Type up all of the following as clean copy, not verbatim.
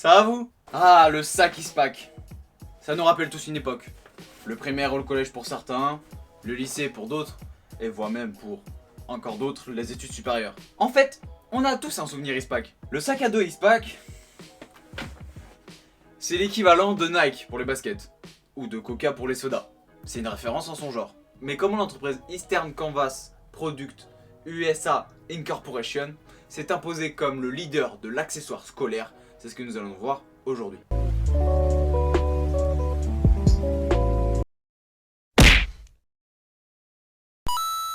Ça va vous? Ah, le sac Ispac. Ça nous rappelle tous une époque. Le primaire ou le collège pour certains, le lycée pour d'autres, et voire même pour encore d'autres, les études supérieures. En fait, on a tous un souvenir Ispac. Le sac à dos Ispac, c'est l'équivalent de Nike pour les baskets, ou de Coca pour les sodas. C'est une référence en son genre. Mais comment l'entreprise Eastern Canvas Product USA Incorporation s'est imposée comme le leader de l'accessoire scolaire, c'est ce que nous allons voir aujourd'hui.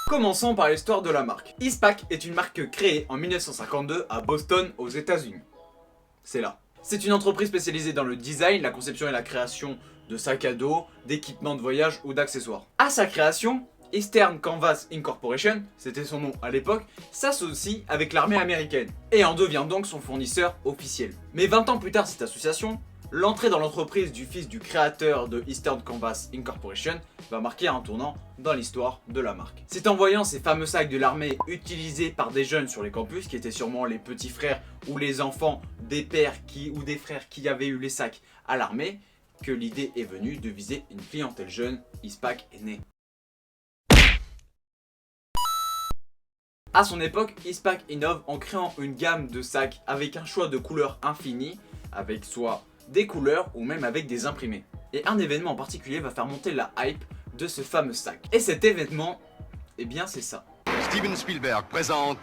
Commençons par l'histoire de la marque. Ispac est une marque créée en 1952 à Boston, aux États-Unis. C'est là. C'est une entreprise spécialisée dans le design, la conception et la création de sacs à dos, d'équipements de voyage ou d'accessoires. À sa création, Eastern Canvas Incorporation, c'était son nom à l'époque, s'associe avec l'armée américaine et en devient donc son fournisseur officiel. Mais 20 ans plus tard, cette association, l'entrée dans l'entreprise du fils du créateur de Eastern Canvas Incorporation va marquer un tournant dans l'histoire de la marque. C'est en voyant ces fameux sacs de l'armée utilisés par des jeunes sur les campus, qui étaient sûrement les petits frères ou les enfants des pères ou des frères qui avaient eu les sacs à l'armée, que l'idée est venue de viser une clientèle jeune. Ispac est né. A son époque, Ispac innove en créant une gamme de sacs avec un choix de couleurs infini, avec soit des couleurs ou même avec des imprimés. Et un événement en particulier va faire monter la hype de ce fameux sac. Et cet événement, eh bien c'est ça. Steven Spielberg présente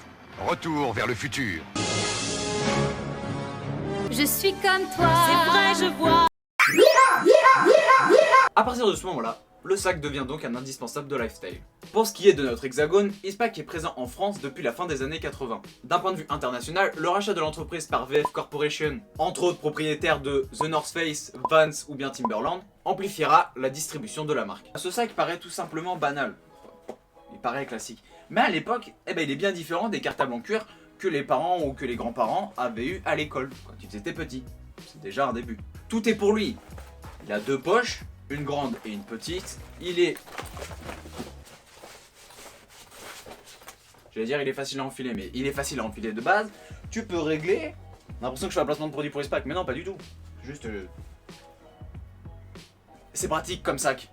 Retour vers le futur. Je suis comme toi. C'est vrai, je vois. A partir de ce moment-là, le sac devient donc un indispensable de lifestyle. Pour ce qui est de notre hexagone, Ispac est présent en France depuis la fin des années 80. D'un point de vue international, le rachat de l'entreprise par VF Corporation, entre autres propriétaires de The North Face, Vans ou bien Timberland, amplifiera la distribution de la marque. Ce sac paraît tout simplement banal. Il paraît classique. Mais à l'époque, il est bien différent des cartables en cuir que les parents ou que les grands-parents avaient eu à l'école quand ils étaient petits. C'est déjà un début. Tout est pour lui. Il a deux poches, une grande et une petite. Il est facile à enfiler, mais il est facile à enfiler de base. Tu peux régler. On a l'impression que je fais un placement de produit pour Ispac, mais non, pas du tout. Juste. C'est pratique comme sac.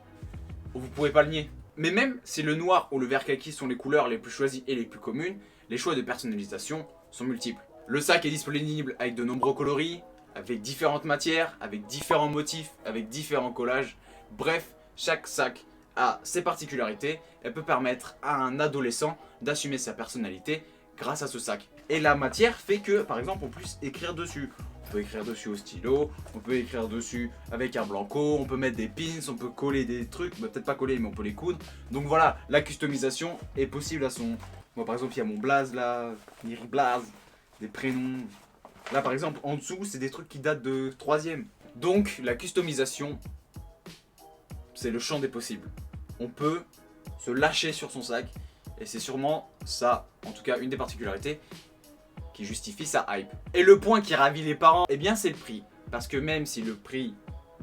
Vous pouvez pas le nier. Mais même si le noir ou le vert kaki sont les couleurs les plus choisies et les plus communes, les choix de personnalisation sont multiples. Le sac est disponible avec de nombreux coloris, avec différentes matières, avec différents motifs, avec différents collages. Bref, chaque sac a ses particularités et peut permettre à un adolescent d'assumer sa personnalité grâce à ce sac. Et la matière fait que, par exemple, on puisse écrire dessus. On peut écrire dessus au stylo, on peut écrire dessus avec un blanco, on peut mettre des pins, on peut coller des trucs, peut-être pas coller mais on peut les coudre. Donc voilà, la customisation est possible à son... Moi par exemple il y a mon blaze là, Miri Blaze, des prénoms. Là par exemple en dessous c'est des trucs qui datent de 3ème. Donc la customisation, c'est le champ des possibles. On peut se lâcher sur son sac et c'est sûrement ça, en tout cas une des particularités qui justifie sa hype. Et le point qui ravit les parents, eh bien c'est le prix. Parce que même si le prix,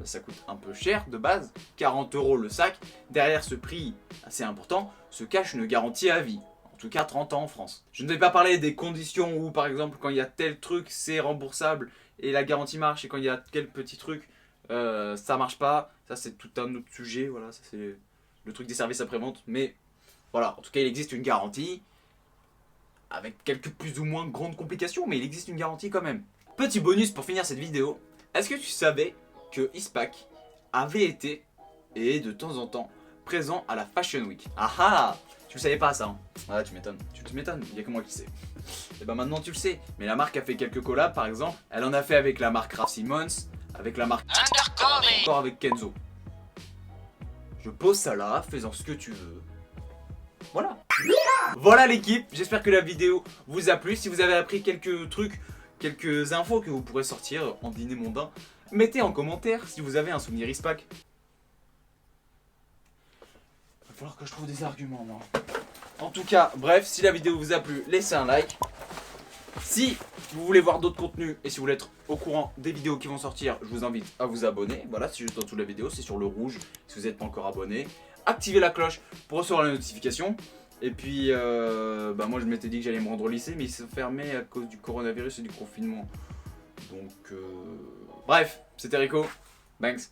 ça coûte un peu cher de base, 40 € le sac, derrière ce prix assez important, se cache une garantie à vie. En tout cas 30 ans en France. Je ne vais pas parler des conditions où par exemple quand il y a tel truc c'est remboursable et la garantie marche, et quand il y a quel petit truc ça marche pas. Ça c'est tout un autre sujet, voilà, ça c'est le truc des services après-vente. Mais voilà, en tout cas il existe une garantie. Avec quelques plus ou moins grandes complications, mais il existe une garantie quand même. Petit bonus pour finir cette vidéo. Est-ce que tu savais que Ispac avait été, et de temps en temps, présent à la Fashion Week? Ah ah! Tu le savais pas ça, hein? Ah tu m'étonnes. Tu m'étonnes, il y a que moi qui le sais. Et ben maintenant tu le sais. Mais la marque a fait quelques collabs par exemple. Elle en a fait avec la marque Raf Simons, avec la marque encore avec Kenzo. Je pose ça là, fais-en ce que tu veux. Voilà. Voilà l'équipe, j'espère que la vidéo vous a plu. Si vous avez appris quelques trucs, quelques infos que vous pourrez sortir en dîner mondain, mettez en commentaire si vous avez un souvenir Ispac. Il va falloir que je trouve des arguments moi. En tout cas, bref, si la vidéo vous a plu, laissez un like. Si vous voulez voir d'autres contenus et si vous voulez être au courant des vidéos qui vont sortir, je vous invite à vous abonner. Voilà, c'est juste en dessous de la vidéo, c'est sur le rouge si vous n'êtes pas encore abonné. Activez la cloche pour recevoir la notification. Et puis, moi je m'étais dit que j'allais me rendre au lycée, mais ils sont fermés à cause du coronavirus et du confinement. Donc, bref, c'était Rico. Banks.